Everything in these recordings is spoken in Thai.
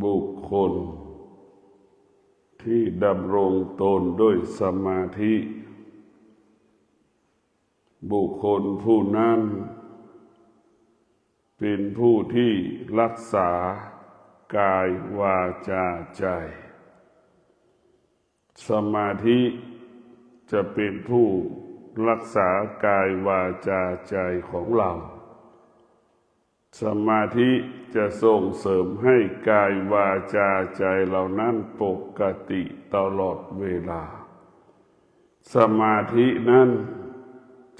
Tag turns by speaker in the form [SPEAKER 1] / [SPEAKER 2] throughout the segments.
[SPEAKER 1] บุคคลที่ดำรงตนด้วยสมาธิบุคคลผู้นั้นเป็นผู้ที่รักษากายวาจาใจสมาธิจะเป็นผู้รักษากายวาจาใจของเราสมาธิจะส่งเสริมให้กายวาจาใจเหล่านั้นปกติตลอดเวลาสมาธินั้น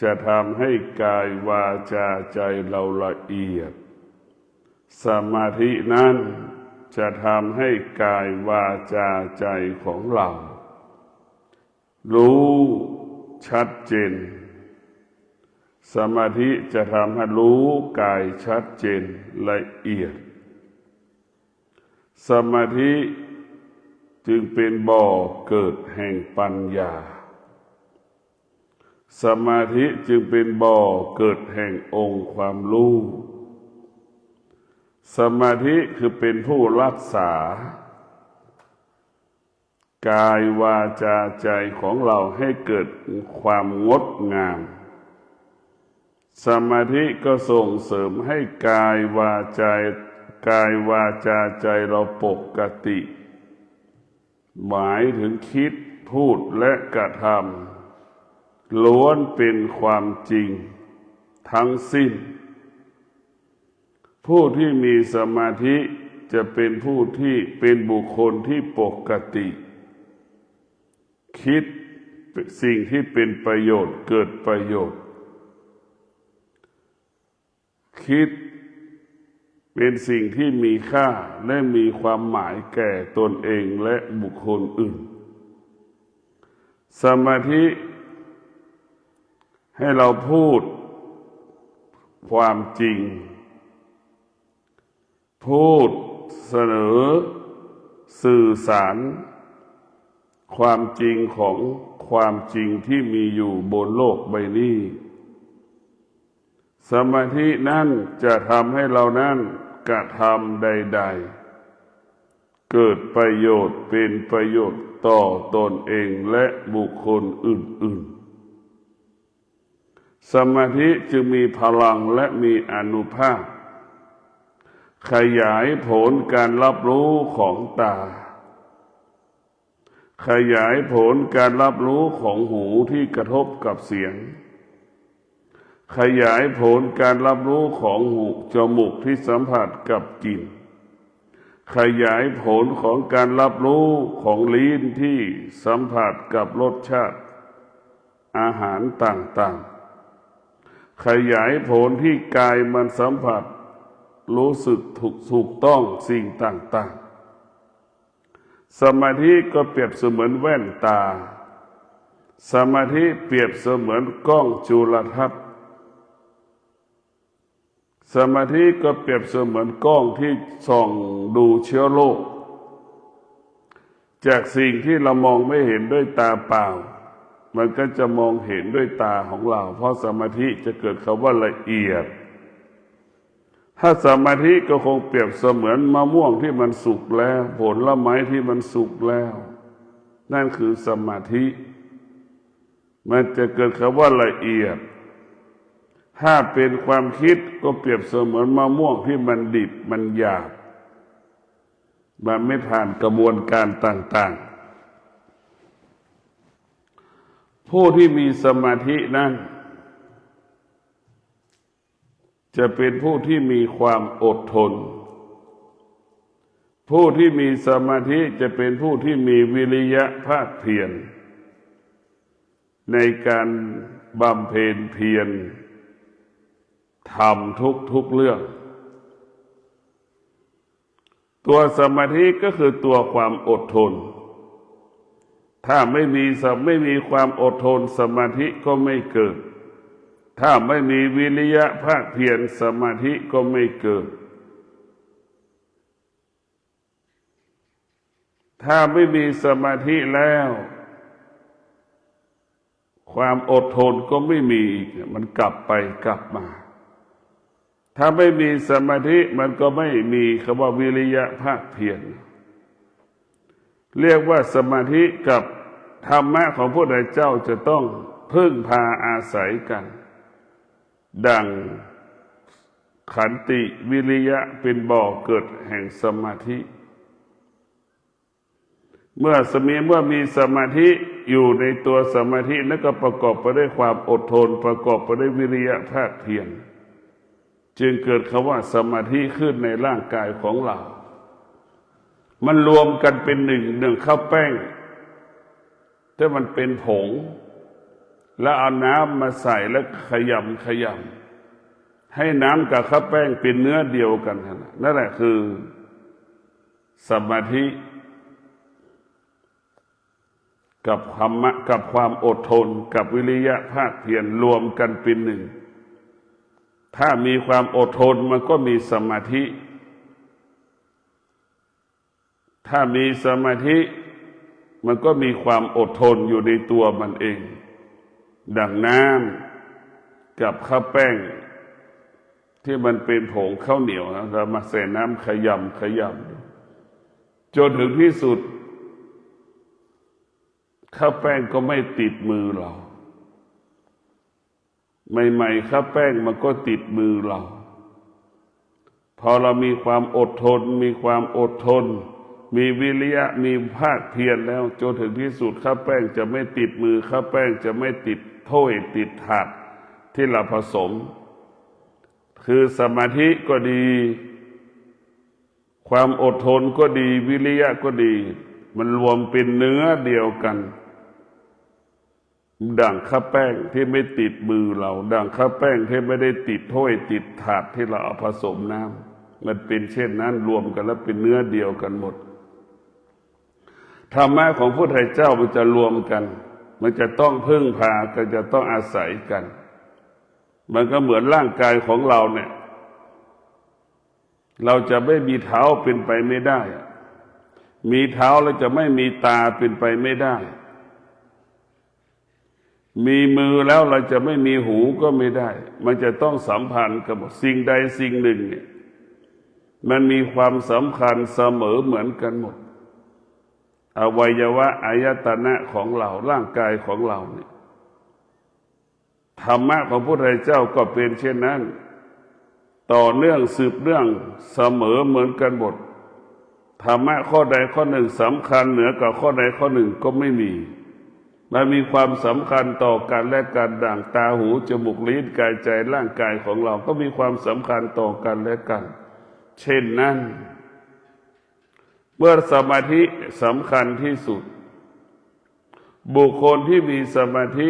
[SPEAKER 1] จะทำให้กายวาจาใจเราละเอียดสมาธินั้นจะทำให้กายวาจาใจของเรารู้ชัดเจนสมาธิจะทำให้รู้กายชัดเจนละเอียดสมาธิจึงเป็นบ่อเกิดแห่งปัญญาสมาธิจึงเป็นบ่อเกิดแห่งองค์ความรู้สมาธิคือเป็นผู้รักษากายวาจาใจของเราให้เกิดความงดงามสมาธิก็ส่งเสริมให้กายวาจาใจเราปกติหมายถึงคิดพูดและกระทำล้วนเป็นความจริงทั้งสิ้นผู้ที่มีสมาธิจะเป็นผู้ที่เป็นบุคคลที่ปกติคิดสิ่งที่เป็นประโยชน์เกิดประโยชน์คิดเป็นสิ่งที่มีค่าและมีความหมายแก่ตนเองและบุคคลอื่นสมาธิให้เราพูดความจริงพูดเสนอสื่อสารความจริงของความจริงที่มีอยู่บนโลกใบนี้สมาธินั้นจะทำให้เรานั้นกระทำใดๆเกิดประโยชน์เป็นประโยชน์ต่อตนเองและบุคคลอื่นๆสมาธิจึงมีพลังและมีอานุภาพขยายผลการรับรู้ของตาขยายผลการรับรู้ของหูที่กระทบกับเสียงขยายผลการรับรู้ของหูจมูกที่สัมผัสกับกลิ่นขยายผลของการรับรู้ของลิ้นที่สัมผัสกับรสชาติอาหารต่างๆขยายผลที่กายมันสัมผัสรู้สึกถูกต้องสิ่งต่างๆสมาธิก็เปรียบเสมือนแว่นตาสมาธิเปรียบเสมือนกล้องจุลทรรศน์สมาธิก็เปรียบเสมือนกล้องที่ส่องดูเชื้อโรคจากสิ่งที่เรามองไม่เห็นด้วยตาเปล่ามันก็จะมองเห็นด้วยตาของเราเพราะสมาธิจะเกิดคำว่าละเอียดถ้าสมาธิก็คงเปรียบเสมือนมะม่วงที่มันสุกแล้วผลไม้ที่มันสุกแล้วนั่นคือสมาธิมันจะเกิดคำว่าละเอียดถ้าเป็นความคิดก็เปรียบเสมือนมะม่วงที่มันดิบมันหยาบมันไม่ผ่านกระบวนการต่างๆผู้ที่มีสมาธินั้นจะเป็นผู้ที่มีความอดทนผู้ที่มีสมาธิจะเป็นผู้ที่มีวิริยะภาคเพียรในการบำเพ็ญเพียรทำทุกเรื่องตัวสมาธิก็คือตัวความอดทนถ้าไม่มีความอดทนสมาธิก็ไม่เกิดถ้าไม่มีวิริยะภาคเพียรสมาธิก็ไม่เกิดถ้าไม่มีสมาธิแล้วความอดทนก็ไม่มีอีกมันกลับไปกลับมา ถ้าไม่มีสมาธิมันก็ไม่มีคำว่าวิริยะภาคเพียรเรียกว่าสมาธิกับธรรมะของพระพุทธเจ้าจะต้องพึ่งพาอาศัยกันดังขันติวิริยะเป็นบ่อเกิดแห่งสมาธิเมื่อมีสมาธิอยู่ในตัวสมาธินั้นก็ประกอบไปด้วยความอดทนประกอบไปด้วยวิริยะภาคเพียรจึงเกิดคำว่าสมาธิขึ้นในร่างกายของเรามันรวมกันเป็นหนึ่งข้าวแป้งถ้ามันเป็นผงแล้วเอาน้ำมาใส่แล้วขยำให้น้ำกับข้าวแป้งเป็นเนื้อเดียวกันนั่นแหละคือสมาธิกับธรรมะกับความอดทนกับวิริยะภาคเพียรรวมกันเป็นหนึ่งถ้ามีความอดทนมันก็มีสมาธิถ้ามีสมาธิมันก็มีความอดทนอยู่ในตัวมันเองดังน้ำกับข้าวแป้งที่มันเป็นผงข้าวเหนียวนะเรามาใส่น้ำขยำจนถึงที่สุดข้าวแป้งก็ไม่ติดมือเราใหม่ๆข้าวแป้งมันก็ติดมือเราพอเรามีความอดทนมีวิริยะมีภาคเพียรแล้วจนถึงที่สุดข้าวแป้งจะไม่ติดมือข้าวแป้งจะไม่ติดถ้วยติดถาดที่เราผสมคือสมาธิก็ดีความอดทนก็ดีวิริยะก็ดีมันรวมเป็นเนื้อเดียวกันดั่งข้าวแป้งที่ไม่ติดมือเราดั่งข้าวแป้งที่ไม่ได้ติดถ้วยติดถาดที่เราเอาผสมน้ำมันเป็นเช่นนั้นรวมกันแล้วเป็นเนื้อเดียวกันหมดธรรมะของพระพุทธเจ้ามันจะรวมกันมันจะต้องพึ่งพากันจะต้องอาศัยกันมันก็เหมือนร่างกายของเราเนี่ยเราจะไม่มีเท้าเป็นไปไม่ได้มีเท้าแล้วจะไม่มีตาเป็นไปไม่ได้มีมือแล้วเราจะไม่มีหูก็ไม่ได้มันจะต้องสัมพันธ์กับสิ่งใดสิ่งหนึ่งเนี่ยมันมีความสำคัญเสมอเหมือนกันหมดอวัยวะอายตนะของเราร่างกายของเราเนี่ยธรรมะของพระพุทธเจ้าก็เป็นเช่นนั้นต่อเนื่องสืบเนื่องเสมอเหมือนกันหมดธรรมะข้อใดข้อหนึ่งสำคัญเหนือกับข้อใดข้อหนึ่งก็ไม่มีมันมีความสำคัญต่อกันและกันดั่งตาหูจมูกลิ้นกายใจร่างกายของเราก็มีความสำคัญต่อกันและกันเช่นนั้นเมื่อสมาธิสำคัญที่สุดบุคคลที่มีสมาธิ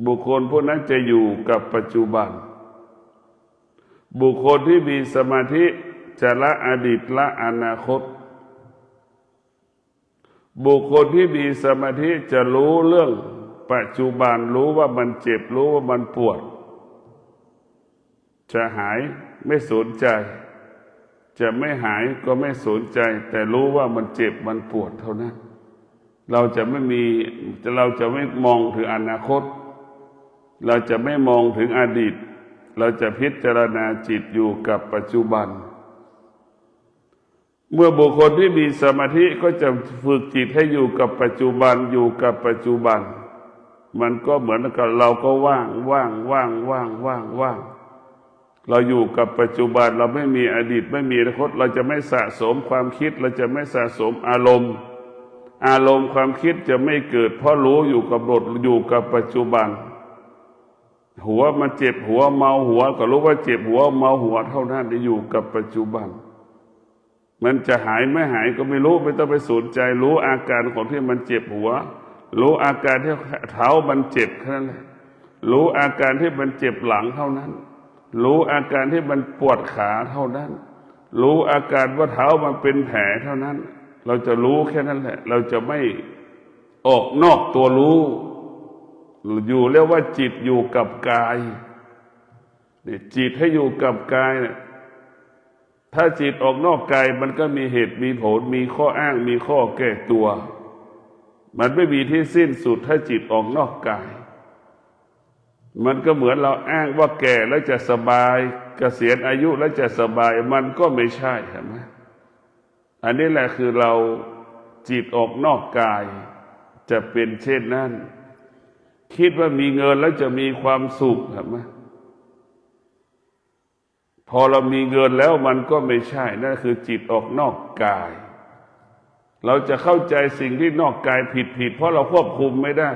[SPEAKER 1] บุคคลผู้นั้นจะอยู่กับปัจจุบันบุคคลที่มีสมาธิจะละอดีตละอนาคตบุคคลที่มีสมาธิจะรู้เรื่องปัจจุบันรู้ว่ามันเจ็บรู้ว่ามันปวดจะหายไม่สนใจจะไม่หายก็ไม่สนใจแต่รู้ว่ามันเจ็บมันปวดเท่านั้นเราจะไม่มองถึงอนาคตเราจะไม่มองถึงอดีตเราจะพิจารณาจิตอยู่กับปัจจุบันเมื่อบุคคลที่มีสมาธิก็จะฝึกจิตให้อยู่กับปัจจุบันอยู่กับปัจจุบันมันก็เหมือนกับเราก็ว่างเราอยู่กับปัจจุบันเราไม่มีอดีตไม่มีอนาคตเราจะไม่สะสมความคิดเราจะไม่สะสมอารมณ์ความคิดจะไม่เกิดเพราะรู้อยู่กับหลดอยู่กับปัจจุบันหัวมันเจ็บหัวเมาหัวก็รู้ว่าเจ็บหัวเมาหัวเท่านั้นอยู่กับปัจจุบันมันจะหายไม่หายก็ไม่รู้ไม่ต้องไปสนใจรู้อาการของที่มันเจ็บหัวรู้อาการที่เท้ามันเจ็บแค่นั้นแหละรู้อาการที่มันเจ็บหลังเท่านั้นรู้อาการที่มันปวดขาเท่านั้นรู้อาการว่าเท้ามันเป็นแผลเท่านั้นเราจะรู้แค่นั้นแหละเราจะไม่ออกนอกตัวรู้อยู่เรียกว่าจิตอยู่กับกายจิตให้อยู่กับกายเนี่ยถ้าจิตออกนอกกายมันก็มีเหตุมีผลมีข้ออ้างมีข้อแก้ตัวมันไม่มีที่สิ้นสุดถ้าจิตออกนอกกาย มันก็เหมือนเราอ้างว่าแก่แล้วจะสบายเกษียณอายุแล้วจะสบายมันก็ไม่ใช่เห็นไหมอันนี้แหละคือเราจิตออกนอกกายจะเป็นเช่นนั้นคิดว่ามีเงินแล้วจะมีความสุขเห็นไหมพอเรามีเงินแล้วมันก็ไม่ใช่นั่นคือจิตออกนอกกายเราจะเข้าใจสิ่งที่นอกกายผิดเพราะเราควบคุมไม่ได้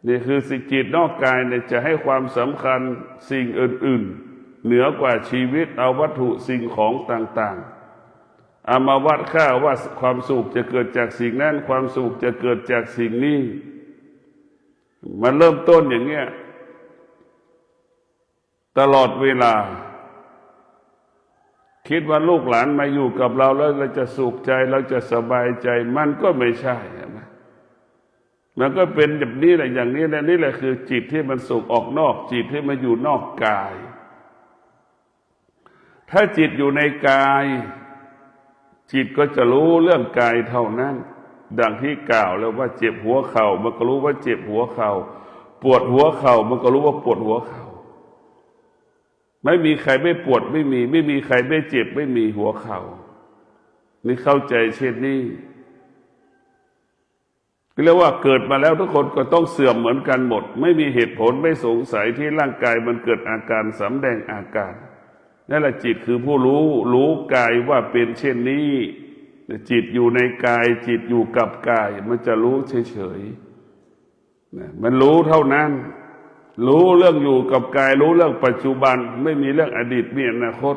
[SPEAKER 1] นี่คือสิจิตนอกกายเนี่ยจะให้ความสำคัญสิ่งอื่นๆเหนือกว่าชีวิตเอาวัตถุสิ่งของต่างๆเอามาวัดค่าว่าความสุขจะเกิดจากสิ่งนั้นความสุขจะเกิดจากสิ่งนี้มันเริ่มต้นอย่างเงี้ยตลอดเวลาคิดว่าลูกหลานมาอยู่กับเราแล้วเราจะสุขใจเราจะสบายใจมันก็ไม่ใช่นะมันก็เป็นแบบนี้แหละอย่างนี้แหละนี่แหละคือจิตที่มันสุขออกนอกจิตที่มันอยู่นอกกายถ้าจิตอยู่ในกายจิตก็จะรู้เรื่องกายเท่านั้นดังที่กล่าวแล้วว่าเจ็บหัวเข่ามันก็รู้ว่าเจ็บหัวเข่าปวดหัวเข่ามันก็รู้ว่าปวดหัวเข่าไม่มีใครไม่ปวดไม่มีใครไม่เจ็บไม่มีหัวเข่านี่เข้าใจเช่นนี้เรียกว่าเกิดมาแล้วทุกคนก็ต้องเสื่อมเหมือนกันหมดไม่มีเหตุผลไม่สงสัยที่ร่างกายมันเกิดอาการสำแดงอาการนั่นแหละจิตคือผู้รู้กายว่าเป็นเช่นนี้จิตอยู่ในกายจิตอยู่กับกายมันจะรู้เฉยๆมันรู้เท่านั้นรู้เรื่องอยู่กับกายรู้เรื่องปัจจุบันไม่มีเรื่องอดีตมีอนาคต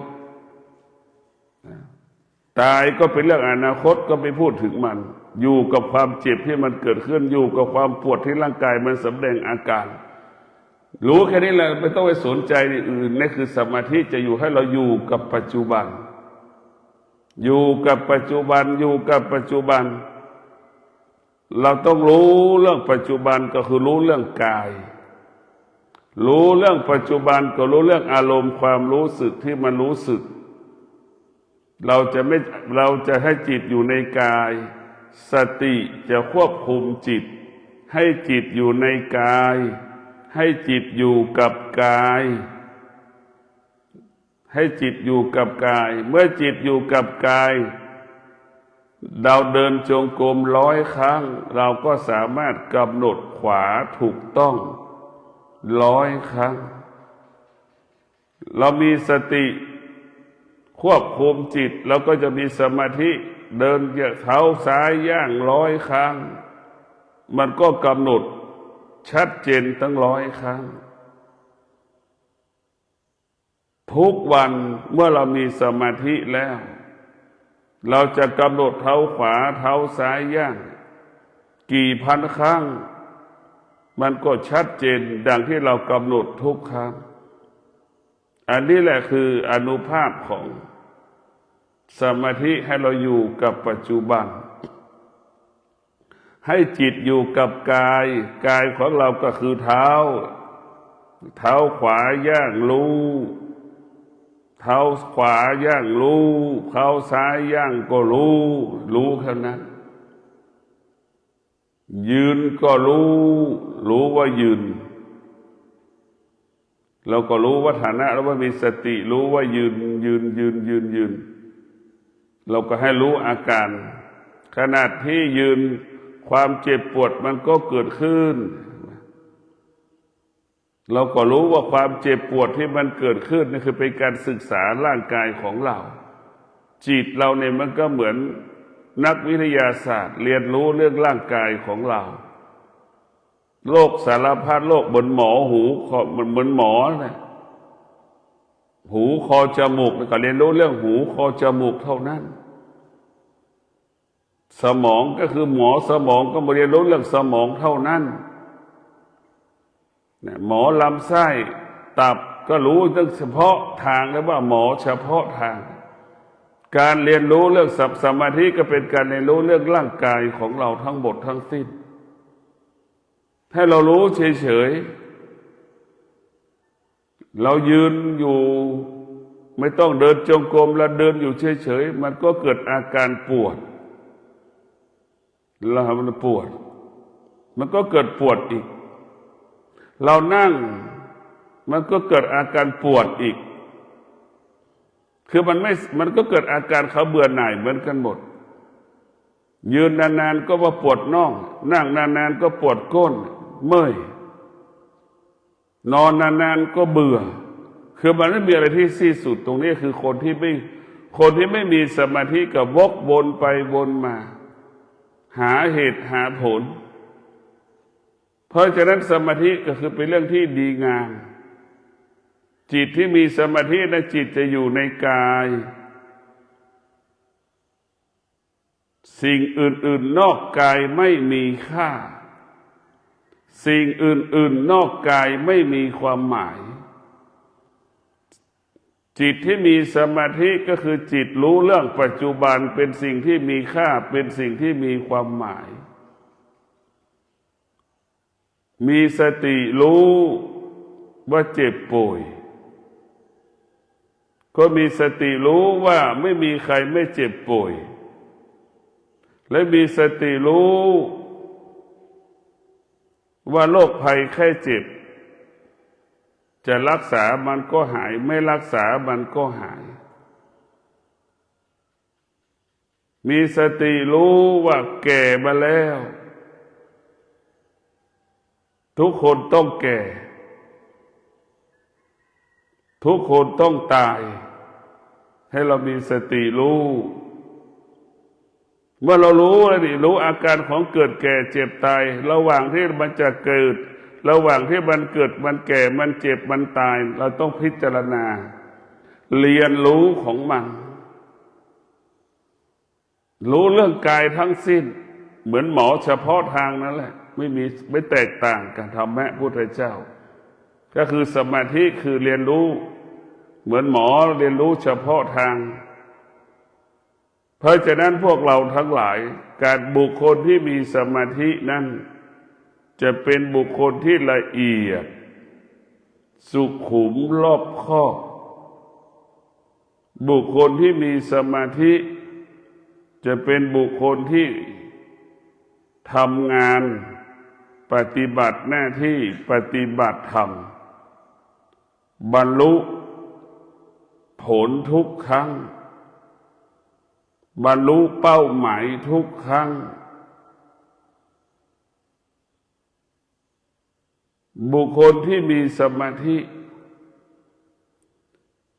[SPEAKER 1] ตายก็เป็นเรื่องอนาคตก็ไม่พูดถึงมันอยู่กับความเจ็บที่มันเกิดขึ้นอยู่กับความปวดที่ร่างกายมันแสดงอาการรู้แค่นี้แหละไม่ต้องไปสนใจอื่นนี่คือสมาธิจะอยู่ให้เราอยู่กับปัจจุบันอยู่กับปัจจุบันอยู่กับปัจจุบันเราต้องรู้เรื่องปัจจุบันก็คือรู้เรื่องกายรู้เรื่องปัจจุบันก็รู้เรื่องอารมณ์ความรู้สึกที่มันรู้สึกเราจะให้จิตอยู่ในกายสติจะควบคุมจิตให้จิตอยู่ในกายให้จิตอยู่กับกายให้จิตอยู่กับกายเมื่อจิตอยู่กับกายเราเดินจงกรม100 ครั้งเราก็สามารถกำหนดขวาถูกต้อง100 ครั้งเรามีสติควบคุมจิตเราก็จะมีสมาธิเดินเท้าซ้ายย่าง100 ครั้งมันก็กำหนดชัดเจนตั้ง100 ครั้งทุกวันเมื่อเรามีสมาธิแล้วเราจะกำหนดเท้าขวาเท้าซ้ายย่างกี่พันครั้งมันก็ชัดเจนดังที่เรากำหนดทุกครั้งอันนี้แหละคืออานุภาพของสมาธิให้เราอยู่กับปัจจุบันให้จิตอยู่กับกายกายของเราก็คือเท้าขวาย่างรู้เท้าขวาย่างรู้เท้าซ้ายย่างก็รู้แค่นั้นยืนก็รู้ว่ายืนเราก็รู้ว่าฐานะแล้วว่ามีสติรู้ว่ายืนเราก็ให้รู้อาการขณะที่ยืนความเจ็บปวดมันก็เกิดขึ้นเราก็รู้ว่าความเจ็บปวดที่มันเกิดขึ้นนี่คือเป็นการศึกษาร่างกายของเราจิตเราเนี่ยมันก็เหมือนนักวิทยาศาสตร์เรียนรู้เรื่องร่างกายของเราโรคสารพัดโรคบนหมอหูเหมือนหมอนะหูคอจมูกก็เรียนรู้เรื่องหูคอจมูกเท่านั้นสมองก็คือหมอสมองก็มาเรียนรู้เรื่องสมองเท่านั้นหมอลำไส้ตับก็รู้เรื่องเฉพาะทางแล้วว่าหมอเฉพาะทางการเรียนรู้เรื่องสมาธิก็เป็นการเรียนรู้เรื่องร่างกายของเราทั้งหมดทั้งสิ้นให้เรารู้เฉยๆเรายืนอยู่ไม่ต้องเดินจงกรมแล้วเดินอยู่เฉยๆมันก็เกิดอาการปวดแล้วมันปวดมันก็เกิดปวดอีก เรานั่งมันก็เกิดอาการปวดอีกคือมันก็เกิดอาการเขาเบื่อหน่ายเหมือนกันหมดยืนนานๆก็ว่าปวดน่องนั่งนานๆก็ปวดก้นเมื่อยนอนนานๆก็เบื่อคือมันไม่มีอะไรที่สิ้นสุดตรงนี้คือคนที่ไม่มีสมาธิกับวกวนไปวนมาหาเหตุหาผลเพราะฉะนั้นสมาธิก็คือเป็นเรื่องที่ดีงามจิตที่มีสมาธินะจิตจะอยู่ในกายสิ่งอื่นๆนอกกายไม่มีค่าสิ่งอื่นๆนอกกายไม่มีความหมายจิตที่มีสมาธิก็คือจิตรู้เรื่องปัจจุบันเป็นสิ่งที่มีค่าเป็นสิ่งที่มีความหมายมีสติรู้ว่าเจ็บป่วยก็มีสติรู้ว่าไม่มีใครไม่เจ็บป่วยและมีสติรู้ว่าโรคภัยแค่เจ็บจะรักษามันก็หายไม่รักษามันก็หายมีสติรู้ว่าแก่มาแล้วทุกคนต้องแก่ทุกคนต้องตายให้เรามีสติรู้เมื่อเรารู้แล้วนี่รู้อาการของเกิดแก่เจ็บตายระหว่างที่มันจะเกิดระหว่างที่มันเกิดมันแก่มันเจ็บมันตายเราต้องพิจารณาเรียนรู้ของมันรู้เรื่องกายทั้งสิ้นเหมือนหมอเฉพาะทางนั่นแหละไม่แตกต่างกันธรรมะพุทธเจ้าก็คือสมาธิคือเรียนรู้เหมือนหมอเรียนรู้เฉพาะทางเพราะฉะนั้นพวกเราทั้งหลายการบุคคลที่มีสมาธินั้นจะเป็นบุคคลที่ละเอียดสุขุมรอบคอบบุคคลที่มีสมาธิจะเป็นบุคคลที่ทำงานปฏิบัติหน้าที่ปฏิบัติธรรมบรรลุผลทุกครั้งบรรลุเป้าหมายทุกครั้งบุคคลที่มีสมาธิ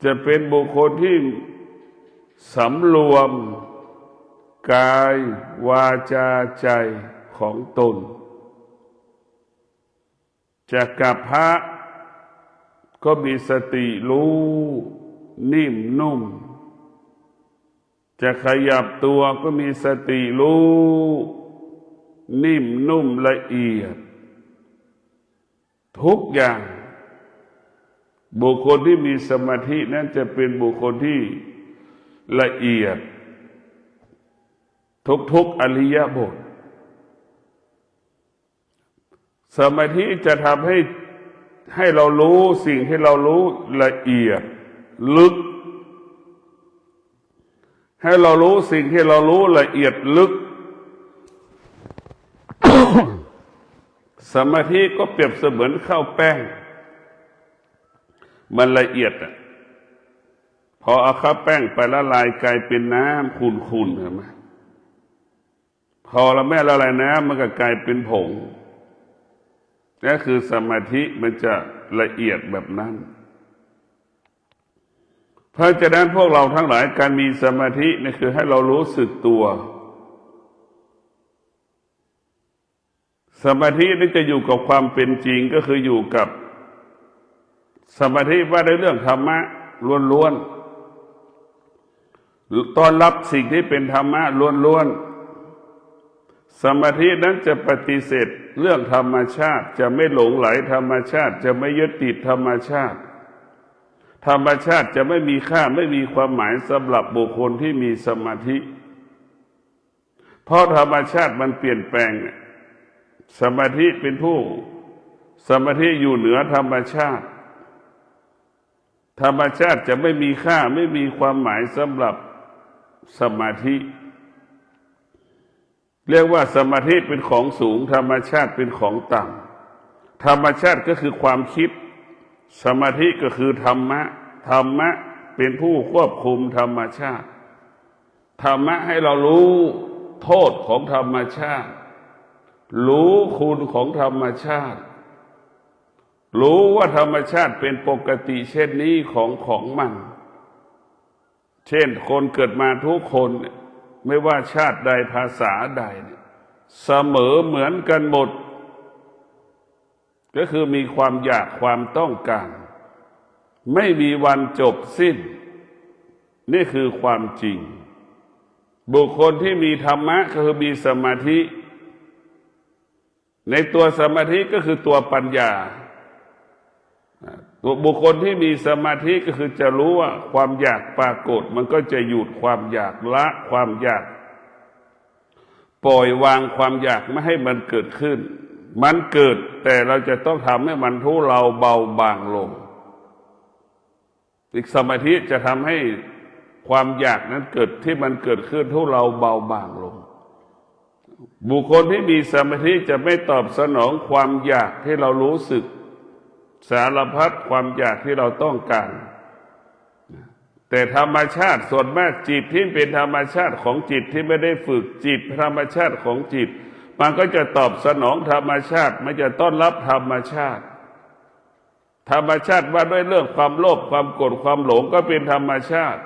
[SPEAKER 1] จะเป็นบุคคลที่สำรวมกายวาจาใจของตนจะกับพระก็มีสติรู้นิ่มนุ่มจะขยับตัวก็มีสติรู้นิ่มนุ่มละเอียดทุกอย่างบุคคลที่มีสมาธินั้นจะเป็นบุคคลที่ละเอียดทุกอริยบทสมาธิจะทำให้เรารู้สิ่งที่เรารู้ละเอียดลึกให้เรารู้สิ่งที่เรารู้ละเอียดลึก สมาธิก็เปรียบเสมือนข้าวแป้งมันละเอียดอ่ะพอเอาข้าวแป้งไปละลายกลายเป็นน้ำขุ่นๆเห็นไหมพอเราแม่ละลายน้ำมันก็กลายเป็นผงนั่นคือสมาธิมันจะละเอียดแบบนั้นเพราะฉะนั้นพวกเราทั้งหลายการมีสมาธินี่คือให้เรารู้สึกตัวสมาธินี่จะอยู่กับความเป็นจริงก็คืออยู่กับสมาธิว่าในเรื่องธรรมะล้วนๆต้อนรับสิ่งที่เป็นธรรมะล้วนๆสมาธินั้นจะปฏิเสธเรื่องธรรมชาติจะไม่หลงไหลธรรมชาติจะไม่ยึดติดธรรมชาติธรรมชาติจะไม่มีค่าไม่มีความหมายสำหรับบุคคลที่มีสมาธิเพราะธรรมชาติมันเปลี่ยนแปลงสมาธิเป็นผู้สมาธิอยู่เหนือธรรมชาติธรรมชาติจะไม่มีค่าไม่มีความหมายสำหรับสมาธิเรียกว่าสมาธิเป็นของสูงธรรมชาติเป็นของต่ ธรรมชาติก็คือความคิดสมาธิก็คือธรรมะธรรมะเป็นผู้ควบคุมธรรมชาติธรรมะให้เรารู้โทษของธรรมชาติรู้คุณของธรรมชาติรู้ว่าธรรมชาติเป็นปกติเช่นนี้ของมันเช่นคนเกิดมาทุกคนไม่ว่าชาติใดภาษาใดเสมอเหมือนกันหมดก็คือมีความอยากความต้องการไม่มีวันจบสิ้นนี่คือความจริงบุคคลที่มีธรรมะก็คือมีสมาธิในตัวสมาธิก็คือตัวปัญญาตัวบุคคลที่มีสมาธิก็คือจะรู้ว่าความอยากปรากฏมันก็จะหยุดความอยากละความอยากปล่อยวางความอยากไม่ให้มันเกิดขึ้นมันเกิดแต่เราจะต้องทำให้มันทุเลาเบาบางลงอีกสมาธิจะทำให้ความอยากนั้นเกิดที่มันเกิดขึ้นทุเลาเบาบางลงบุคคลที่มีสมาธิจะไม่ตอบสนองความอยากที่เรารู้สึกสารพัดความอยากที่เราต้องการแต่ธรรมชาติส่วนมากจิตที่เป็นธรรมชาติของจิตที่ไม่ได้ฝึกจิตธรรมชาติของจิตมันก็จะตอบสนองธรรมชาติมันจะต้อนรับธรรมชาติธรรมชาติว่าด้วยเรื่องความโลภความโกรธความหลงก็เป็นธรรมชาติ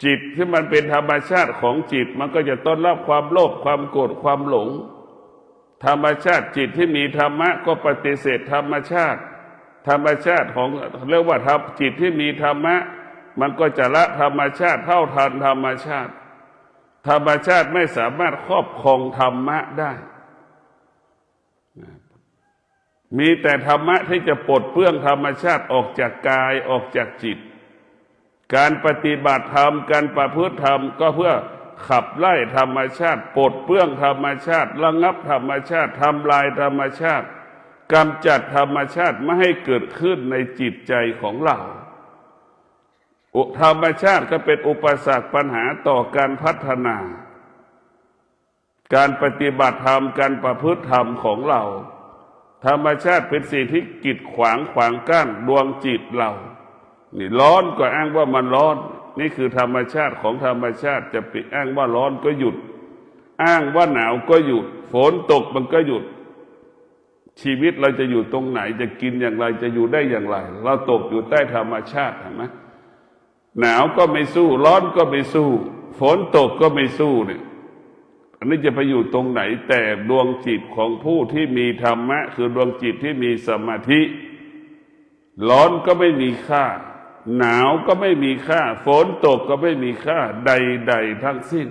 [SPEAKER 1] จิตที่มันเป็นธรรมชาติของจิตมันก็จะต้อนรับความโลภความโกรธความหลงธรรมชาติจิตที่มีธรรมะก็ปฏิเสธธรรมชาติธรรมชาติของเรียกว่าจิตที่มีธรรมะมันก็จะละธรรมชาติเท่าทันธรรมชาติธรรมชาติไม่สามารถครอบครองธรรมะได้มีแต่ธรรมะที่จะปลดเปลื้องธรรมชาติออกจากกายออกจากจิตการปฏิบัติธรรมการประพฤติธรรมก็เพื่อขับไล่ธรรมชาติปลดเปลื้องธรรมชาติระงับธรรมชาติทำลายธรรมชาติกำจัดธรรมชาติไม่ให้เกิดขึ้นในจิตใจของเราธรรมชาติก็เป็นอุปสรรคปัญหาต่อการพัฒนาการปฏิบัติธรรมการประพฤติธรรมของเราธรรมชาติเป็นสิ่งที่กีดขวางกั้นดวงจิตเรานี่ร้อนก็อ้างว่ามันร้อนนี่คือธรรมชาติของธรรมชาติจะไปอ้างว่าร้อนก็หยุดอ้างว่าหนาวก็หยุดฝนตกมันก็หยุดชีวิตเราจะอยู่ตรงไหนจะกินอย่างไรจะอยู่ได้อย่างไรเราตกอยู่ใต้ธรรมชาติเห็นไหมหนาวก็ไม่สู้ร้อนก็ไม่สู้ฝนตกก็ไม่สู้เนี่ยอันนี้จะไปอยู่ตรงไหนแต่ดวงจิตของผู้ที่มีธรรมะคือดวงจิตที่มีสมาธิร้อนก็ไม่มีค่าหนาวก็ไม่มีค่าฝนตกก็ไม่มีค่าใดๆทั้งสิ้น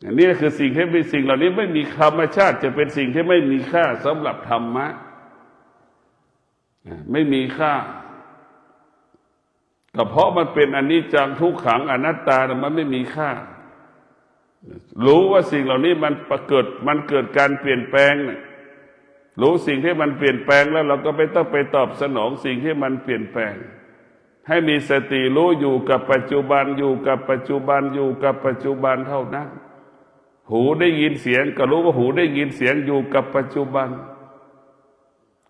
[SPEAKER 1] อันนี้คือสิ่งที่เป็นสิ่งเหล่านี้ไม่มีธรรมชาติจะเป็นสิ่งที่ไม่มีค่าสำหรับธรรมะไม่มีค่าก็เพราะมันเป็นอนิจจังทุกขังอนัตตามันไม่มีค่ารู้ว่าสิ่งเหล่านี้มันเกิดการเปลี่ยนแปลงรู้สิ่งที่มันเปลี่ยนแปลงแล้วเราก็ไม่ต้องไปตอบสนองสิ่งที่มันเปลี่ยนแปลงให้มีสติรู้อยู่กับปัจจุบันอยู่กับปัจจุบันอยู่กับปัจจุบันเท่านั้นหูได้ยินเสียงก็รู้ว่าหูได้ยินเสียงอยู่กับปัจจุบัน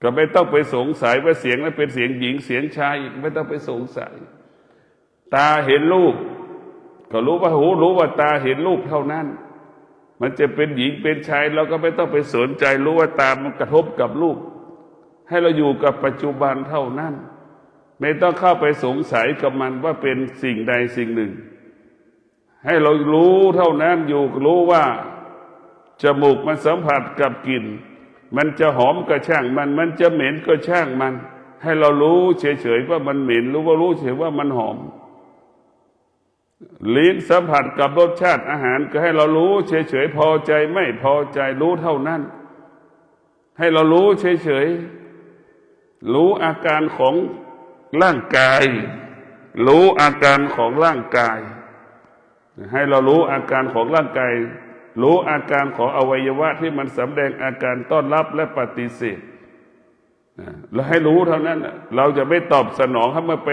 [SPEAKER 1] ก็ไม่ต้องไปสงสัยว่าเสียงนั้นเป็นเสียงหญิงเสียงชายไม่ต้องไปสงสัยตาเห็นรูปก็รู้ว่าหูรู้ว่าตาเห็นรูปเท่านั้นมันจะเป็นหญิงเป็นชายเราก็ไม่ต้องไปสนใจรู้ว่าตามันกระทบกับรูปให้เราอยู่กับปัจจุบันเท่านั้นไม่ต้องเข้าไปสงสัยกับมันว่าเป็นสิ่งใดสิ่งหนึ่งให้เรารู้เท่านั้นอยู่รู้ว่าจมูกมันสัมผัสกับกลิ่นมันจะหอมก็ช่างมันจะเหม็นก็ช่างมันให้เรารู้เฉยๆว่ามันเหม็นรู้เฉยว่ามันหอมลิ้นสัมผัสกับรสชาติอาหารก็ให้เรารู้เฉยๆพอใจไม่พอใจรู้เท่านั้นให้เรารู้เฉยๆรู้อาการของร่างกายรู้อาการของร่างกายให้เรารู้อาการของร่างกายรู้อาการของอวัยวะที่มันสำแดงอาการต้อนรับและปฏิเสธเราให้รู้เท่านั้นเราจะไม่ตอบสนองให้มันไป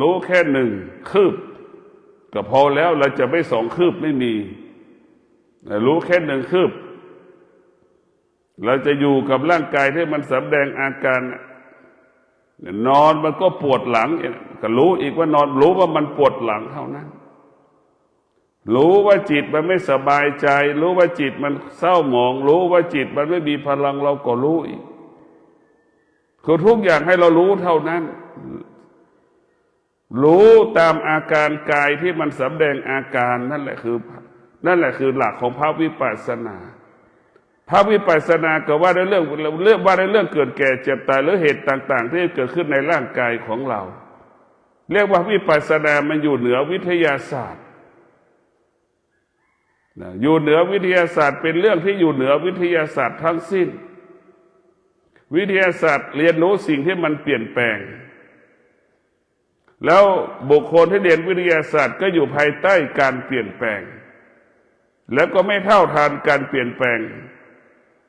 [SPEAKER 1] รู้แค่หนึ่งคืบก็พอแล้วเราจะไม่สองคืบไม่มีรู้แค่หนึ่งคืบ เราจะอยู่กับร่างกายที่มันแสดงอาการนอนมันก็ปวดหลังก็รู้อีกว่านอนรู้ว่ามันปวดหลังเท่านั้นรู้ว่าจิตมันไม่สบายใจรู้ว่าจิตมันเศร้าหมองรู้ว่าจิตมันไม่มีพลังเราก็รู้อีกคือทุกอย่างให้เรารู้เท่านั้นรู้ตามอาการกายที่มันแสดงอาการนั่นแหละคือหลักของพระวิปัสสนาพระวิปัสสนาก็ว่าในเรื่องเกิดแก่เจ็บตายหรือเหตุต่างๆที่เกิดขึ้นในร่างกายของเราเรียกว่าวิปัสสนามันอยู่เหนือวิทยาศาสตร์อยู่เหนือวิทยาศาสตร์เป็นเรื่องที่อยู่เหนือวิทยาศาสตร์ทั้งสิ้นวิทยาศาสตร์เรียนรู้สิ่งที่มันเปลี่ยนแปลงแล้วบุคคลที่เรียนวิทยาศาสตร์ก็อยู่ภายใต้การเปลี่ยนแปลงแล้วก็ไม่เท่าทันการเปลี่ยนแปลง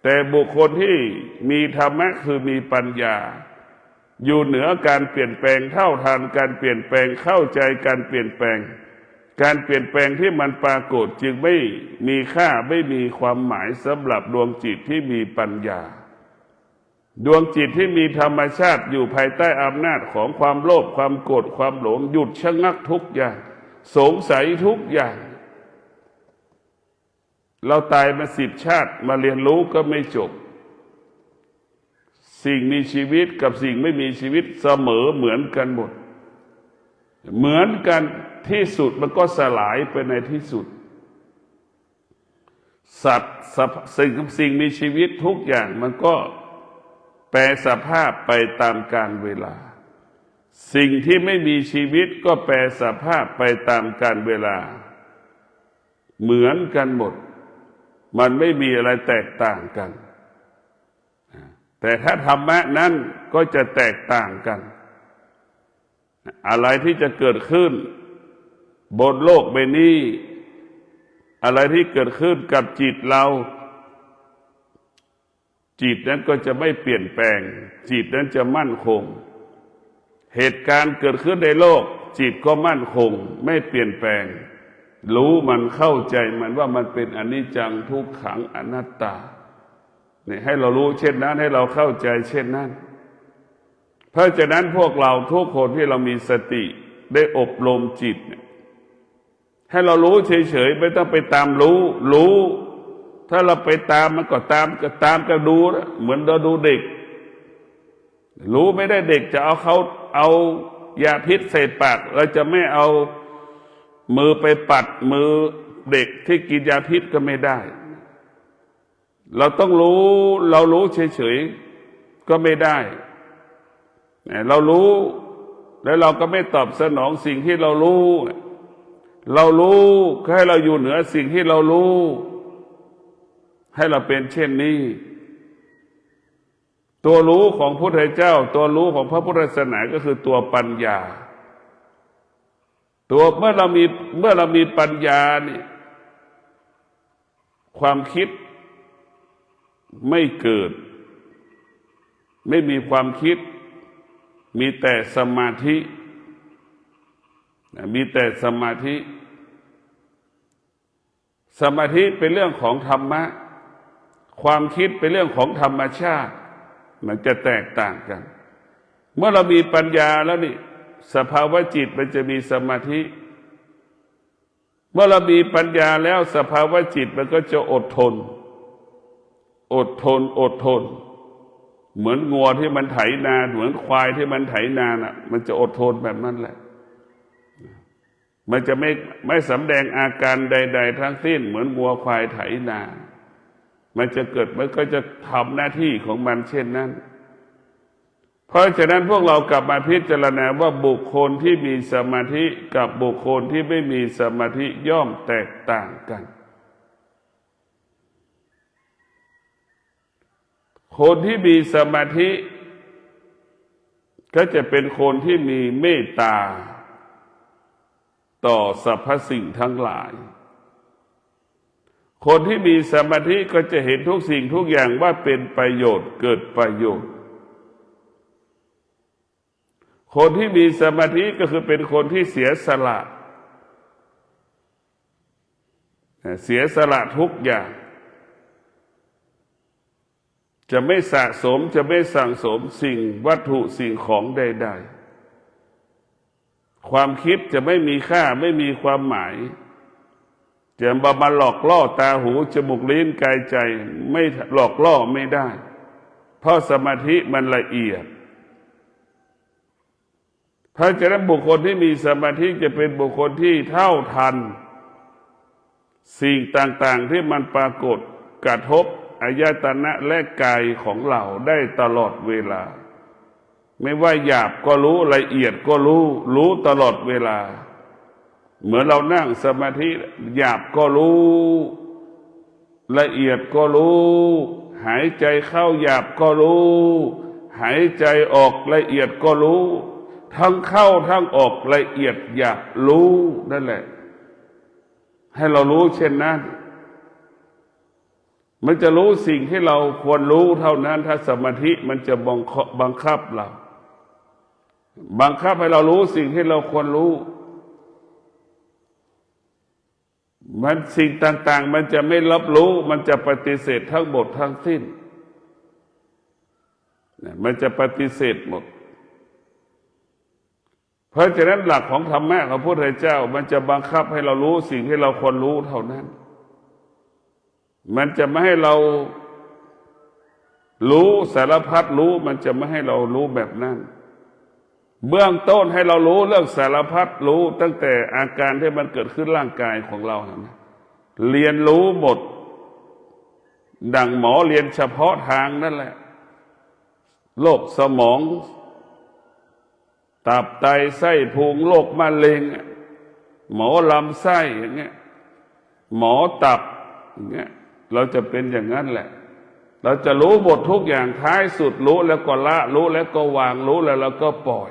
[SPEAKER 1] แต่บุคคลที่มีธรรมะคือมีปัญญาอยู่เหนือการเปลี่ยนแปลงเท่าทันการเปลี่ยนแปลงเข้าใจการเปลี่ยนแปลงการเปลี่ยนแปลงที่มันปรากฏจึงไม่มีค่าไม่มีความหมายสำหรับดวงจิตที่มีปัญญาดวงจิตที่มีธรรมชาติอยู่ภายใต้อำนาจของความโลภความโกรธความหลงหยุดชะงักทุกอย่างสงสัยทุกอย่างเราตายมา10 ชาติมาเรียนรู้ก็ไม่จบสิ่งมีชีวิตกับสิ่งไม่มีชีวิตเสมอเหมือนกันหมดเหมือนกันที่สุดมันก็สลายไปในที่สุดสัตว์สิ่งมีชีวิตทุกอย่างมันก็แปรสภาพไปตามกาลเวลาสิ่งที่ไม่มีชีวิตก็แปรสภาพไปตามกาลเวลาเหมือนกันหมดมันไม่มีอะไรแตกต่างกันแต่ถ้าธรรมะนั้นก็จะแตกต่างกันอะไรที่จะเกิดขึ้นบนโลกใบนี้อะไรที่เกิดขึ้นกับจิตเราจิตนั้นก็จะไม่เปลี่ยนแปลงจิตนั้นจะมั่นคงเหตุการณ์เกิดขึ้นในโลกจิตก็มั่นคงไม่เปลี่ยนแปลงรู้มันเข้าใจมันว่ามันเป็นอนิจจังทุกขังอนัตตาเนี่ยให้เรารู้เช่นนั้นให้เราเข้าใจเช่นนั้นเพราะฉะนั้นพวกเราทุกคนที่เรามีสติได้อบรมจิตให้เรารู้เฉยๆไม่ต้องไปตามรู้ถ้าเราไปตามมันก็ตามก็ดูนะเหมือนเราดูเด็กรู้ไม่ได้เด็กจะเอายาพิษใส่ปากเราจะไม่เอามือไปปัดมือเด็กที่กินยาพิษก็ไม่ได้เราต้องรู้เฉยๆก็ไม่ได้เรารู้แล้วเราก็ไม่ตอบสนองสิ่งที่เรารู้ให้เราอยู่เหนือสิ่งที่เรารู้ให้เราเป็นเช่นนี้ตัวรู้ของพระพุทธเจ้าตัวรู้ของพระพุทธศาสนาก็คือตัวปัญญาเมื่อเรามีปัญญานี่ความคิดไม่เกิดไม่มีความคิดมีแต่สมาธิสมาธิเป็นเรื่องของธรรมะความคิดเป็นเรื่องของธรรมชาติมันจะแตกต่างกันเมื่อเรามีปัญญาแล้วนี่สภาวะจิตมันจะมีสมาธิเมื่อเรามีปัญญาแล้วสภาวะจิตมันก็จะอดทนเหมือนงัวที่มันไถนาเหมือนควายที่มันไถนาน่ะมันจะอดทนแบบนั้นแหละมันจะไม่สำแดงอาการใดๆทั้งสิ้นเหมือนงัวควายไถนามันก็จะทำหน้าที่ของมันเช่นนั้นเพราะฉะนั้นพวกเรากลับมาพิจารณาว่าบุคคลที่มีสมาธิกับบุคคลที่ไม่มีสมาธิย่อมแตกต่างกันคนที่มีสมาธิก็จะเป็นคนที่มีเมตตาต่อสรรพสิ่งทั้งหลายคนที่มีสมาธิก็จะเห็นทุกสิ่งทุกอย่างว่าเป็นประโยชน์เกิดประโยชน์คนที่มีสมาธิก็คือเป็นคนที่เสียสละทุกอย่าง จะไม่สะสมจะไม่สั่งสมสิ่งวัตถุสิ่งของใดๆความคิดจะไม่มีค่าไม่มีความหมายจะมาหลอกล่อตาหูจมูกลิ้นกายใจไม่หลอกล่อไม่ได้เพราะสมาธิมันละเอียดเพราะฉะนั้นบุคคลที่มีสมาธิจะเป็นบุคคลที่เท่าทันสิ่งต่างๆที่มันปรากฏกระทบอายตนะและกายของเราได้ตลอดเวลาไม่ว่าหยาบก็รู้ละเอียดก็รู้ตลอดเวลาเหมือนเรานั่งสมาธิหยาบก็รู้ละเอียดก็รู้หายใจเข้าหยาบก็รู้หายใจออกละเอียดก็รู้ทั้งเข้าทั้งออกละเอียดหยาบรู้นั่นแหละให้เรารู้เช่นนั้นมันจะรู้สิ่งที่เราควรรู้เท่านั้นถ้าสมาธิมันจะบังคับเราบังคับให้เรารู้สิ่งที่เราควรรู้มันสิ่งต่างๆมันจะไม่รับรู้มันจะปฏิเสธทั้งหมดทั้งสิ้นมันจะปฏิเสธหมดเพราะฉะนั้นหลักของธรรมะของพระพุทธเจ้ามันจะบังคับให้เรารู้สิ่งที่เราควรรู้เท่านั้นมันจะไม่ให้เรารู้สารพัดรู้มันจะไม่ให้เรารู้แบบนั้นเบื้องต้นให้เรารู้เรื่องสารพัดรู้ตั้งแต่อาการที่มันเกิดขึ้นร่างกายของเรานะเรียนรู้หมดดังหมอเรียนเฉพาะทางนั่นแหละโรคสมองตับไตไส้พุงโรคมะเร็งหมอลำไส้อย่างเงี้ยหมอตับอย่างเงี้ยเราจะเป็นอย่างนั้นแหละเราจะรู้หมดทุกอย่างท้ายสุดรู้แล้วก็ละรู้แล้วก็วางรู้แล้วเราก็ปล่อย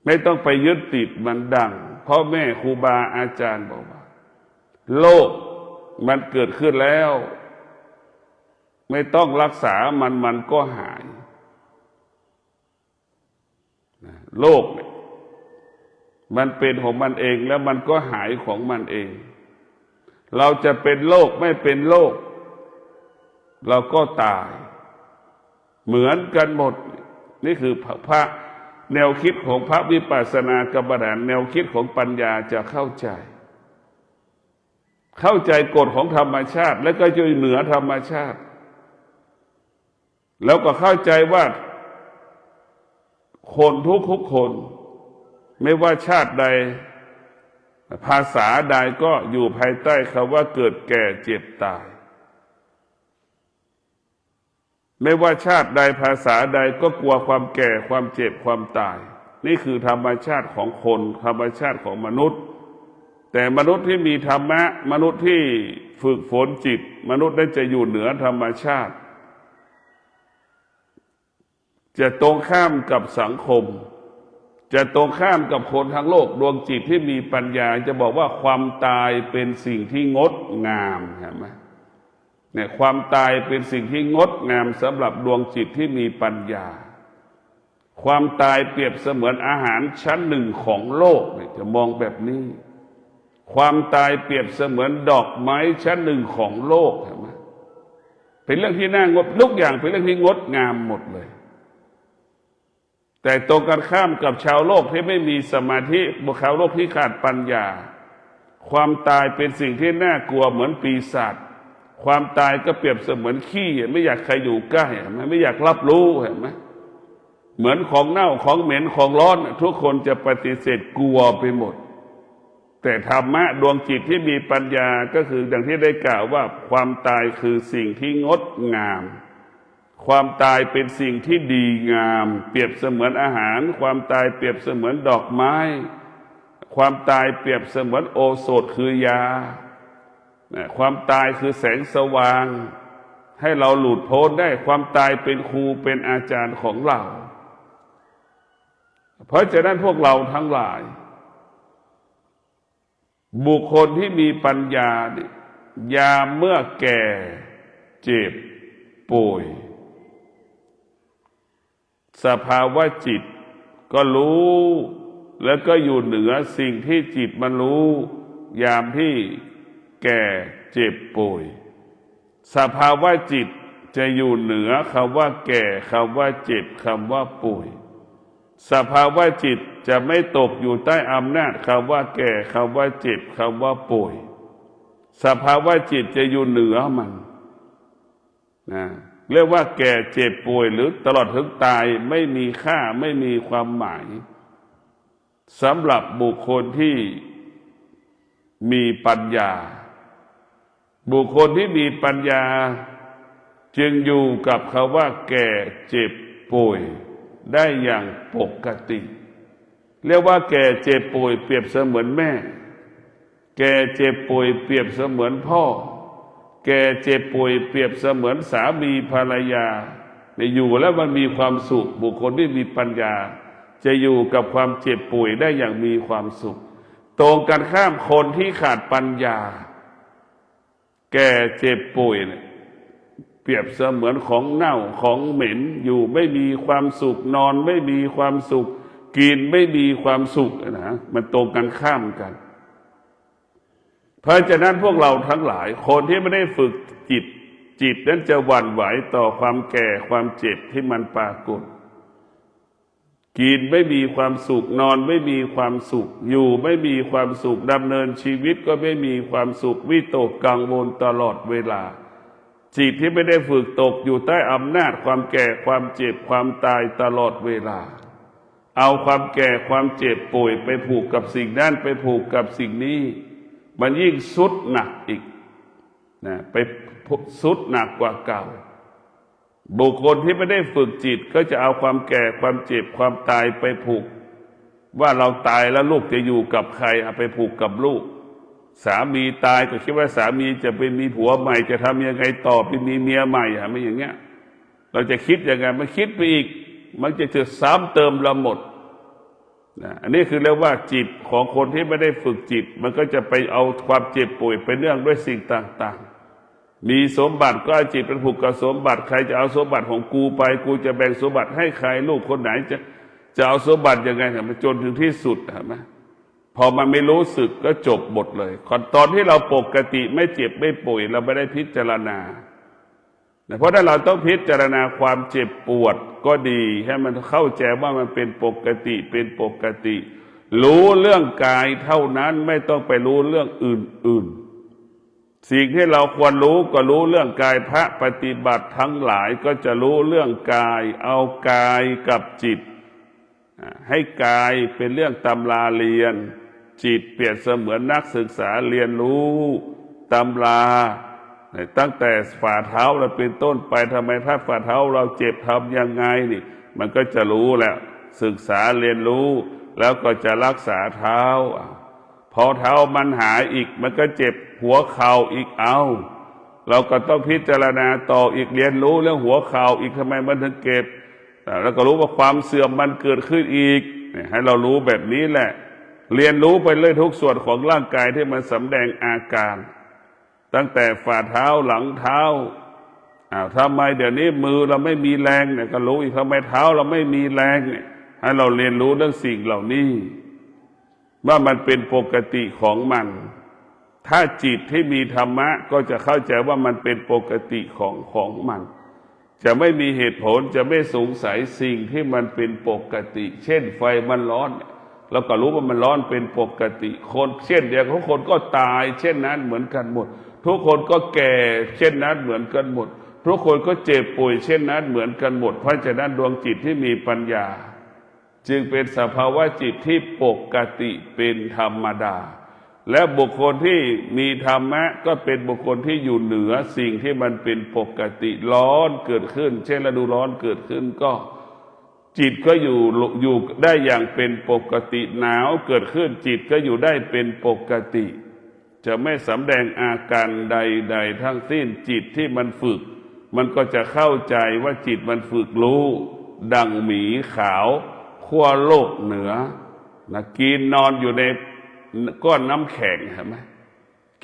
[SPEAKER 1] ไม่ต้องไปยึดติดมันดังพ่อแม่ครูบาอาจารย์บอกว่าโรคมันเกิดขึ้นแล้วไม่ต้องรักษามันก็หายโรคมันเป็นของมันเองแล้วมันก็หายของมันเองเราจะเป็นโรคไม่เป็นโรคเราก็ตายเหมือนกันหมดนี่คือพระแนวคิดของพระวิปัสสนากรรมฐานแนวคิดของปัญญาจะเข้าใจกฎของธรรมชาติแล้วก็จะเหนือธรรมชาติแล้วก็เข้าใจว่าคนทุกคนไม่ว่าชาติใดภาษาใดก็อยู่ภายใต้คำว่าเกิดแก่เจ็บตายไม่ว่าชาติใดภาษาใดก็กลัวความแก่ความเจ็บความตายนี่คือธรรมชาติของคนธรรมชาติของมนุษย์แต่มนุษย์ที่มีธรรมะมนุษย์ที่ฝึกฝนจิตมนุษย์นั้นจะอยู่เหนือธรรมชาติจะตรงข้ามกับสังคมจะตรงข้ามกับคนทั้งโลกดวงจิตที่มีปัญญาจะบอกว่าความตายเป็นสิ่งที่งดงามเห็นไหมเนี่ยความตายเป็นสิ่งที่งดงามสำหรับดวงจิตที่มีปัญญาความตายเปรียบเสมือนอาหารชั้นหนึ่งของโลกเนี่ยจะมองแบบนี้ความตายเปรียบเสมือนดอกไม้ชั้นหนึ่งของโลกเห็นไหมเป็นเรื่องที่น่างดทุกอย่างเป็นเรื่องที่งดงามหมดเลยแต่ตรงกันข้ามกับชาวโลกที่ไม่มีสมาธิชาวโลกที่ขาดปัญญาความตายเป็นสิ่งที่น่ากลัวเหมือนปีศาจความตายก็เปรียบเสมือนขี้ไม่อยากใครอยู่ใกล้เห็นไหมไม่อยากรับรู้เห็นไหมเหมือนของเน่าของเหม็นของร้อนทุกคนจะปฏิเสธกลัวไปหมดแต่ธรรมะดวงจิตที่มีปัญญาก็คืออย่างที่ได้กล่าวว่าความตายคือสิ่งที่งดงามความตายเป็นสิ่งที่ดีงามเปรียบเสมือนอาหารความตายเปรียบเสมือนดอกไม้ความตายเปรียบเสมือนโอสถคือยาความตายคือแสงสว่างให้เราหลุดพ้นได้ความตายเป็นครูเป็นอาจารย์ของเราเพราะฉะนั้นพวกเราทั้งหลายบุคคลที่มีปัญญายามเมื่อแก่เจ็บป่วยสภาวะจิตก็รู้แล้วก็อยู่เหนือสิ่งที่จิตมันรู้ยามที่แก่เจ็บป่วยสภาวะจิต จะอยู่เหนือคำว่าแก่คำว่าเจ็บคำว่าป่วยสภาวะจิตจะไม่ตกอยู่ใต้อำนาจคำว่าแก่คำว่าเจ็บคำว่าป่วยสภาวะจิตจะอยู่เหนือมันนะเรียกว่าแก่เจ็บป่วยหรือตลอดถึงตายไม่มีค่าไม่มีความหมายสำหรับบุคคลที่มีปัญญาบุคคลที่มีปัญญาจึงอยู่กับคำว่าแก่เจ็บป่วยได้อย่างปกติเรียกว่าแก่เจ็บป่วยเปรียบเสมือนแม่แก่เจ็บป่วยเปรียบเสมือนพ่อแก่เจ็บป่วยเปรียบเสมือนสามีภรรยาอยู่แล้วมันมีความสุขบุคคลที่มีปัญญาจะอยู่กับความเจ็บป่วยได้อย่างมีความสุขตรงกันข้ามคนที่ขาดปัญญาแก่เจ็บป่วยเนี่ยเปรียบเสมือนของเน่าของเหม็นอยู่ไม่มีความสุขนอนไม่มีความสุขกินไม่มีความสุขนะมันตรงกันข้ามกันเพราะฉะนั้นพวกเราทั้งหลายคนที่ไม่ได้ฝึกจิตนั้นจะหวั่นไหวต่อความแก่ความเจ็บที่มันปรากฏกินไม่มีความสุขนอนไม่มีความสุขอยู่ไม่มีความสุขดำเนินชีวิตก็ไม่มีความสุขวิตกกังวลตลอดเวลาจิตที่ไม่ได้ฝึกตกอยู่ใต้อำนาจความแก่ความเจ็บความตายตลอดเวลาเอาความแก่ความเจ็บป่วยไปผูกกับสิ่งนั้นไปผูกกับสิ่งนี้มันยิ่งสุดหนักอีกนะไปสุดหนักกว่าเก่าบุคคลที่ไม่ได้ฝึกจิตก็จะเอาความแก่ความเจ็บความตายไปผูกว่าเราตายแล้วลูกจะอยู่กับใครเอาไปผูกกับลูกสามีตายก็คิดว่าสามีจะไปมีผัวใหม่จะทำยังไงต่อไปมีเมียใหม่ไม่อย่างเงี้ยเราจะคิดยังไงมันคิดไปอีกมันจะซ้ำเติมเราหมดนะอันนี้คือเรียกว่าจิตของคนที่ไม่ได้ฝึกจิตมันก็จะไปเอาความเจ็บป่วยไปเนื่องด้วยสิ่งต่างๆมีสมบัติก็เอาจิตเป็นผูกกับสมบัติใครจะเอาสมบัติของกูไปกูจะแบ่งสมบัติให้ใครลูกคนไหนจะเอาสมบัติยังไงมันจนถึงที่สุดเห็นไหมพอมันไม่รู้สึกก็จบหมดเลยตอนที่เราปกติไม่เจ็บไม่ป่วยเราไม่ได้พิจารณาเพราะถ้าเราต้องพิจารณาความเจ็บปวดก็ดีให้มันเข้าใจว่ามันเป็นปกติรู้เรื่องกายเท่านั้นไม่ต้องไปรู้เรื่องอื่นสิ่งที่เราควรรู้ก็รู้เรื่องกายพระปฏิบัติทั้งหลายก็จะรู้เรื่องกายเอากายกับจิตให้กายเป็นเรื่องตำราเรียนจิตเปรียบเสมือนนักศึกษาเรียนรู้ตำราตั้งแต่ฝ่าเท้าเราเป็นต้นไปทำไมถ้าฝ่าเท้าเราเจ็บทำยังไงนี่มันก็จะรู้แล้วศึกษาเรียนรู้แล้วก็จะรักษาเท้าพอเท้ามันหายอีกมันก็เจ็บหัวเข่าอีกเราก็ต้องพิจารณาต่ออีกเรียนรู้เรื่องหัวเข่าอีกทำไมมันถึงเจ็บแล้วก็รู้ว่าความเสื่อมมันเกิดขึ้นอีกให้เรารู้แบบนี้แหละเรียนรู้ไปเลยทุกส่วนของร่างกายที่มันสำแดงอาการตั้งแต่ฝ่าเท้าหลังเท้าทำไมเดี๋ยวนี้มือเราไม่มีแรงเนี่ยก็รู้อีกทำไมเท้าเราไม่มีแรงเนี่ยให้เราเรียนรู้เรื่องสิ่งเหล่านี้ว่ามันเป็นปกติของมันถ้าจิตที่มีธรรมะก็จะเข้าใจว่ามันเป็นปกติของมันจะไม่มีเหตุผลจะไม่สงสัยสิ่งที่มันเป็นปกติเช่นไฟมันร้อนเราก็รู้ว่ามันร้อนเป็นปกติคนเช่นเดียวทุกคนก็ตายเช่นนั้นเหมือนกันหมดทุกคนก็แก่เช่นนั้นเหมือนกันหมดทุกคนก็เจ็บป่วยเช่นนั้นเหมือนกันหมดเพราะฉะนั้นดวงจิตที่มีปัญญาจึงเป็นสภาวะจิตที่ปกติเป็นธรรมดาและบุคคลที่มีธรรมะก็เป็นบุคคลที่อยู่เหนือสิ่งที่มันเป็นปกติร้อนเกิดขึ้นเช่นฤดูร้อนเกิดขึ้นก็จิตก็อยู่ได้อย่างเป็นปกติหนาวเกิดขึ้นจิตก็อยู่ได้เป็นปกติจะไม่สำแดงอาการใดๆทั้งสิ้นจิตที่มันฝึกมันก็จะเข้าใจว่าจิตมันฝึกรู้ดังหมีขาวขั้วโลกเหนือกินนอนอยู่ในก้อนน้ำแข็งเห็นไหม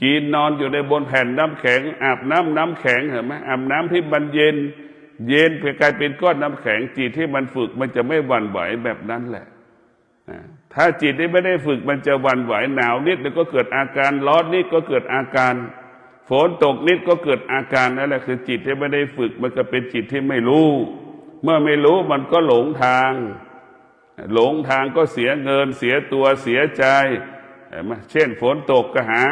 [SPEAKER 1] กินนอนอยู่ในบนแผ่นน้ำแข็งอาบน้ำแข็งเห็นไหมอาบน้ำที่มันเย็นกลายเป็นก้อนน้ำแข็งจิตที่มันฝึกมันจะไม่หวั่นไหวแบบนั้นแหละถ้าจิตที่ไม่ได้ฝึกมันจะหวั่นไหวหนาวนิดเดี๋ยวก็เกิดอาการร้อนนิดก็เกิดอาการ ฝนตกนิดก็เกิดอาการนั่นแหละคือจิตที่ไม่ได้ฝึกมันก็เป็นจิตที่ไม่รู้เมื่อไม่รู้มันก็หลงทางก็เสียเงินเสียตัวเสียใจเช่นฝนตกก็หา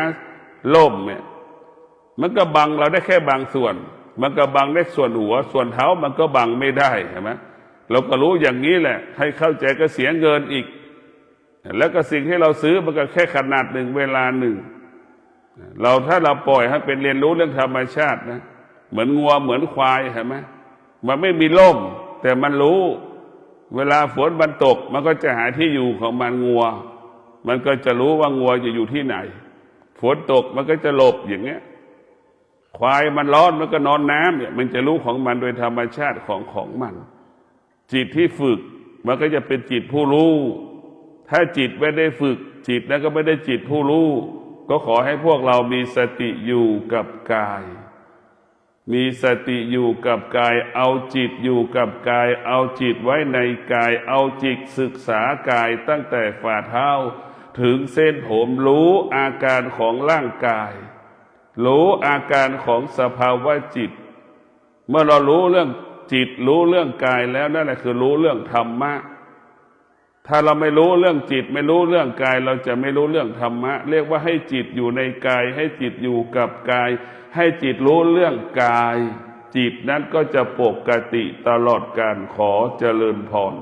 [SPEAKER 1] ล่มเนี่ยมันก็บังเราได้แค่บางส่วนมันก็บังได้ส่วนหัวส่วนเท้ามันก็บังไม่ได้เห็นไหมเราก็รู้อย่างนี้แหละให้เข้าใจก็เสียเงินอีกแล้วก็สิ่งที่เราซื้อมันก็แค่ขนาดหนึ่งเวลาหนึ่งถ้าเราปล่อยให้เป็นเรียนรู้เรื่องธรรมชาตินะเหมือนงัวเหมือนควายเห็นไหมมันไม่มีล่มแต่มันรู้เวลาฝนมันตกมันก็จะหาที่อยู่ของมันงัวมันก็จะรู้ว่างัวจะอยู่ที่ไหนฝนตกมันก็จะหลบอย่างเงี้ยควายมันร้อนมันก็นอนน้ำเนี่ยมันจะรู้ของมันโดยธรรมชาติของมันจิตที่ฝึกมันก็จะเป็นจิตผู้รู้ถ้าจิตไม่ได้ฝึกจิตนั้นก็ไม่ได้จิตผู้รู้ก็ขอให้พวกเรามีสติอยู่กับกายมีสติอยู่กับกายเอาจิตอยู่กับกายเอาจิตไว้ในกายเอาจิตศึกษากายตั้งแต่ฝ่าเท้าถึงเส้นผมรู้อาการของร่างกายรู้อาการของสภาวะจิตเมื่อเรารู้เรื่องจิตรู้เรื่องกายแล้วนั่นแหละคือรู้เรื่องธรรมะถ้าเราไม่รู้เรื่องจิตไม่รู้เรื่องกายเราจะไม่รู้เรื่องธรรมะเรียกว่าให้จิตอยู่ในกายให้จิตอยู่กับกายให้จิตรู้เรื่องกายจิตนั้นก็จะปกติตลอดกาลขอเจริญพร